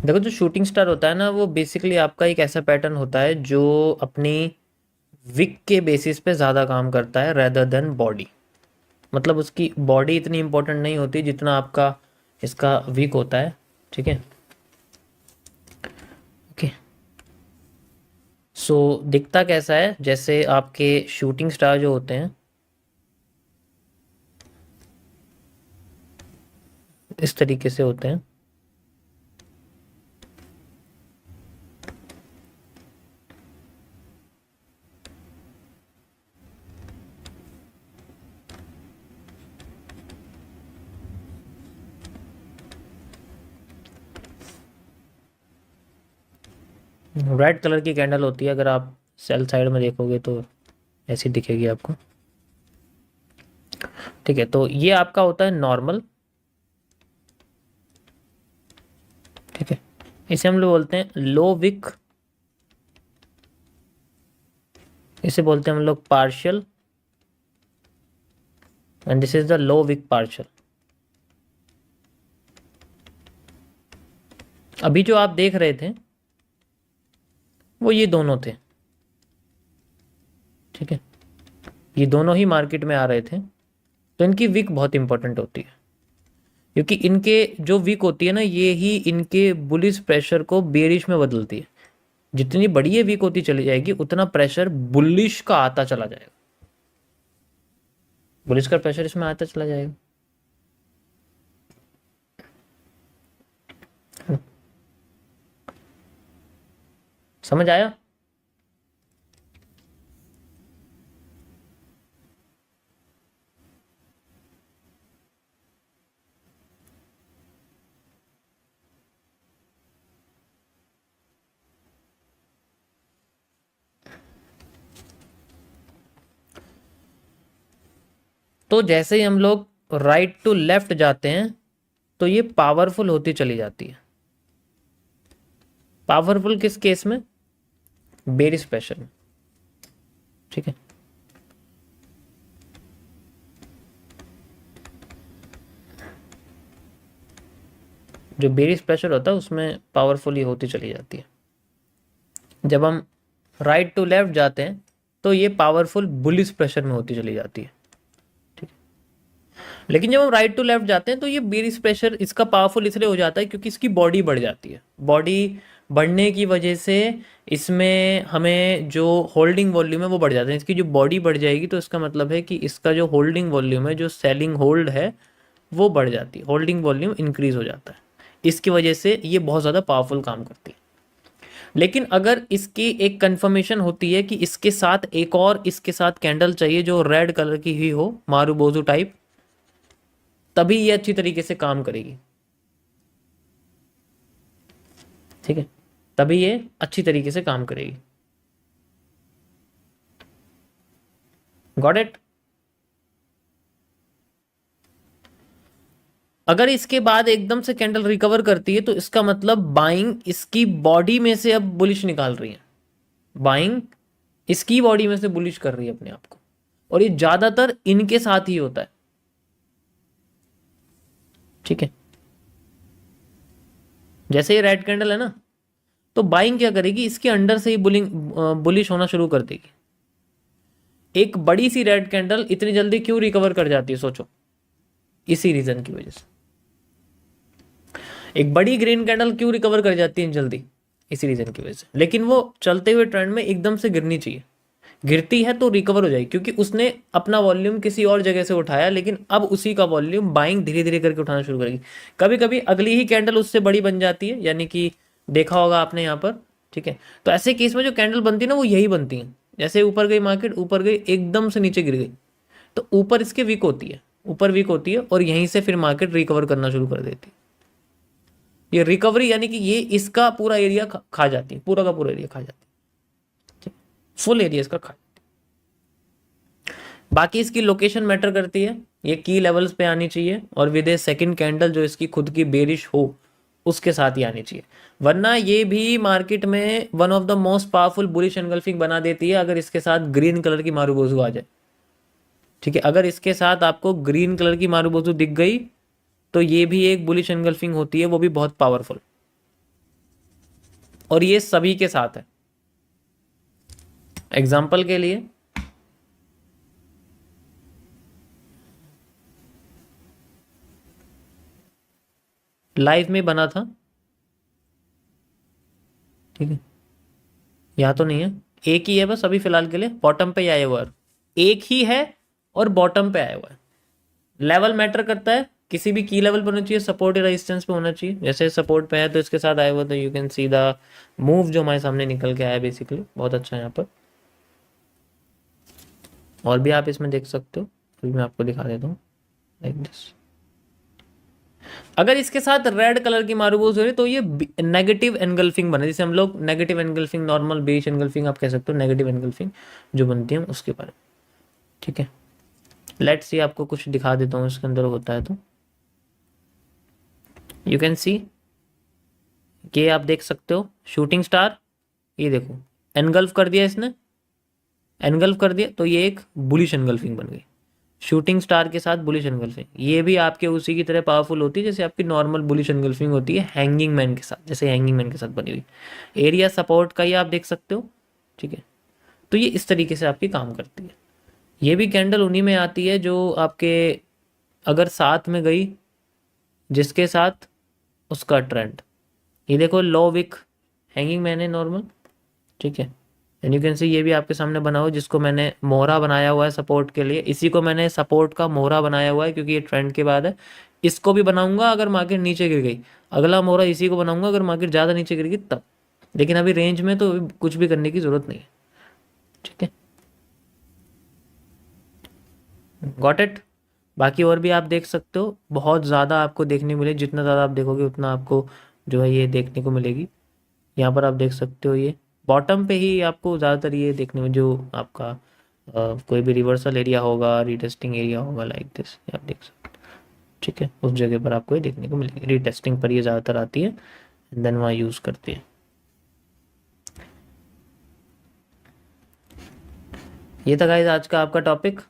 देखो जो shooting star होता है ना, वो बेसिकली आपका एक ऐसा पैटर्न होता है जो अपनी विक के बेसिस पे ज़्यादा काम करता है रेदर देन बॉडी। मतलब उसकी बॉडी इतनी इंपॉर्टेंट नहीं होती जितना आपका इसका विक होता है। ठीक है, ओके। सो दिखता कैसा है, जैसे आपके शूटिंग स्टार जो होते हैं इस तरीके से होते हैं। रेड कलर की कैंडल होती है, अगर आप सेल साइड में देखोगे तो ऐसी दिखेगी आपको। ठीक है, तो ये आपका होता है नॉर्मल। ठीक है, इसे हम लोग बोलते हैं लो विक, इसे बोलते हैं हम लोग partial, and this is the low weak partial. अभी जो आप देख रहे थे वो ये दोनों थे। ठीक है, ये दोनों ही मार्केट में आ रहे थे, तो इनकी विक बहुत इंपॉर्टेंट होती है, क्योंकि इनके जो विक होती है ना, ये ही इनके बुलिश प्रेशर को बेरिश में बदलती है। जितनी बड़ी ये वीक होती चली जाएगी उतना प्रेशर बुलिश का आता चला जाएगा, बुलिश का प्रेशर इसमें आता चला जाएगा। समझ आया? तो जैसे ही हम लोग राइट टू लेफ्ट जाते हैं तो ये पावरफुल होती चली जाती है। पावरफुल किस केस में? बेरिश प्रेशर में। ठीक है, जो बेरिश प्रेशर होता है उसमें पावरफुल ये होती चली जाती है। जब हम राइट टू लेफ्ट जाते हैं तो ये पावरफुल बुलिश प्रेशर में होती चली जाती है। ठीक है, लेकिन जब हम राइट टू लेफ्ट जाते हैं तो ये बेरिश प्रेशर इसका पावरफुल इसलिए हो जाता है क्योंकि इसकी बॉडी बढ़ जाती है। बॉडी बढ़ने की वजह से इसमें हमें जो होल्डिंग वॉल्यूम है वो बढ़ जाता है। इसकी जो बॉडी बढ़ जाएगी तो इसका मतलब है कि इसका जो होल्डिंग वॉल्यूम है, जो सेलिंग होल्ड है, वो बढ़ जाती है, होल्डिंग वॉल्यूम इंक्रीज हो जाता है। इसकी वजह से ये बहुत ज़्यादा पावरफुल काम करती है। लेकिन अगर इसकी एक कंफर्मेशन होती है कि इसके साथ एक और इसके साथ कैंडल चाहिए जो रेड कलर की ही हो, मारूबोजू टाइप, तभी ये अच्छी तरीके से काम करेगी। ठीक है, तभी ये अच्छी तरीके से काम करेगी। Got it? अगर इसके बाद एकदम से कैंडल रिकवर करती है तो इसका मतलब बाइंग इसकी बॉडी में से अब बुलिश निकाल रही है। बाइंग इसकी बॉडी में से बुलिश कर रही है अपने आप को, और ये ज्यादातर इनके साथ ही होता है। ठीक है, जैसे ये रेड कैंडल है ना, तो बाइंग क्या करेगी, इसके अंडर से ही बुलिश होना शुरू कर देगी। एक बड़ी सी रेड कैंडल इतनी जल्दी क्यों रिकवर कर जाती है, सोचो। इसी रीजन की वजह से। एक बड़ी ग्रीन कैंडल क्यों रिकवर कर जाती है जल्दी, इसी रीजन की वजह से। लेकिन वो चलते हुए ट्रेंड में एकदम से गिरनी चाहिए, गिरती है तो रिकवर हो जाएगी क्योंकि उसने अपना वॉल्यूम किसी और जगह से उठाया, लेकिन अब उसी का वॉल्यूम बाइंग धीरे धीरे करके उठाना शुरू करेगी। कभी कभी अगली ही कैंडल उससे बड़ी बन जाती है, यानी कि देखा होगा आपने यहाँ पर। ठीक है, तो ऐसे केस में जो कैंडल बनती है ना, वो यही बनती है। जैसे ऊपर गई मार्केट, ऊपर गई, एकदम से नीचे गिर गई, तो ऊपर इसके वीक होती है, ऊपर वीक होती है, और यहीं से फिर मार्केट रिकवर करना शुरू कर देती है। ये रिकवरी यानी कि ये इसका पूरा एरिया खा जाती है, पूरा का पूरा एरिया खा जाती है, फुल एरिया इसका खा। बाकी इसकी लोकेशन मैटर करती है, ये की लेवल्स पे आनी चाहिए, और विद ए सेकंड कैंडल जो इसकी खुद की बेरिश हो उसके साथ ही आनी चाहिए। वरना ये भी मार्केट में one of the most powerful bullish engulfing बना देती है अगर इसके साथ ग्रीन कलर की मारूबोजू आ जाए। ठीक है, अगर इसके साथ आपको ग्रीन कलर की मारूबोजू दिख गई तो ये भी एक बुलिश एनगल्फिंग होती है, वो भी बहुत पावरफुल। और ये सभी के साथ है। एग्जाम्पल के लिए लाइव में बना था, ठीक है, यहाँ तो नहीं है, एक ही है बस अभी फिलहाल के लिए, बॉटम पे ही आया हुआ है, एक ही है और बॉटम पे आया हुआ है। लेवल मैटर करता है, किसी भी की लेवल पर होना चाहिए, सपोर्ट या रेजिस्टेंस पे होना चाहिए। जैसे सपोर्ट पे है तो इसके साथ आया हुआ, तो you can see the move जो हमारे सामने निकल के आया बेसिकली, बहुत अच्छा है यहाँ पर। और भी आप इसमें देख सकते हो, अभी मैं आपको दिखा देता हूँ लाइक दिस। अगर इसके साथ रेड कलर की मारूबूज हो रही तो ये नेगेटिव एनगल्फिंग बने, जिसे हम लोग negative engulfing, normal base engulfing आप कह सकते हो, नेगेटिव एनगल्फिंग जो बनती है उसके बारे में, ठीक है। लेट्स सी, आपको कुछ दिखा देता हूँ इसके अंदर होता है तो यू कैन सी, ये आप देख सकते हो शूटिंग स्टार, ये देखो एनगल्फ कर दिया इसने, एनगल्फ कर दिया तो ये एक बुलिश एनगल्फिंग बन गई। शूटिंग स्टार के साथ बुलिश एनगल्फिंग, ये भी आपके उसी की तरह पावरफुल होती है जैसे आपकी नॉर्मल बुलिश एनगल्फिंग होती है हैंगिंग मैन के साथ, जैसे हैंगिंग मैन के साथ बनी हुई। एरिया सपोर्ट का ये आप देख सकते हो, ठीक है। तो ये इस तरीके से आपकी काम करती है। ये भी कैंडल उन्हीं में आती है जो आपके अगर साथ में गई जिसके साथ उसका ट्रेंड, ये देखो लो विक हैंगिंग मैन है नॉर्मल, ठीक है। एंड यू कैन सी ये भी आपके सामने बना हुआ जिसको मैंने मोहरा बनाया हुआ है सपोर्ट के लिए, इसी को मैंने सपोर्ट का मोहरा बनाया हुआ है क्योंकि ये ट्रेंड के बाद है। इसको भी बनाऊंगा अगर मार्केट नीचे गिर गई, अगला मोहरा इसी को बनाऊंगा अगर मार्केट ज़्यादा नीचे गिर गई तब, लेकिन अभी रेंज में तो कुछ भी करने की ज़रूरत नहीं है, ठीक है। Got it. बाकी और भी आप देख सकते हो, बहुत ज़्यादा आपको देखने मिले, जितना ज़्यादा आप देखोगे उतना आपको जो है ये देखने को मिलेगी। यहाँ पर आप देख सकते हो ये बॉटम पे ही आपको ज़्यादातर ये देखने में जो आपका कोई भी रिवर्सल एरिया होगा, रीटेस्टिंग एरिया होगा लाइक दिस, आप देख सकते हो, ठीक है। उस जगह पर आपको ये देखने को मिलेगी, रीटेस्टिंग पर ये ज़्यादातर आती है, देन वहाँ यूज़ करती है। ये था गाइस आज का आपका टॉपिक।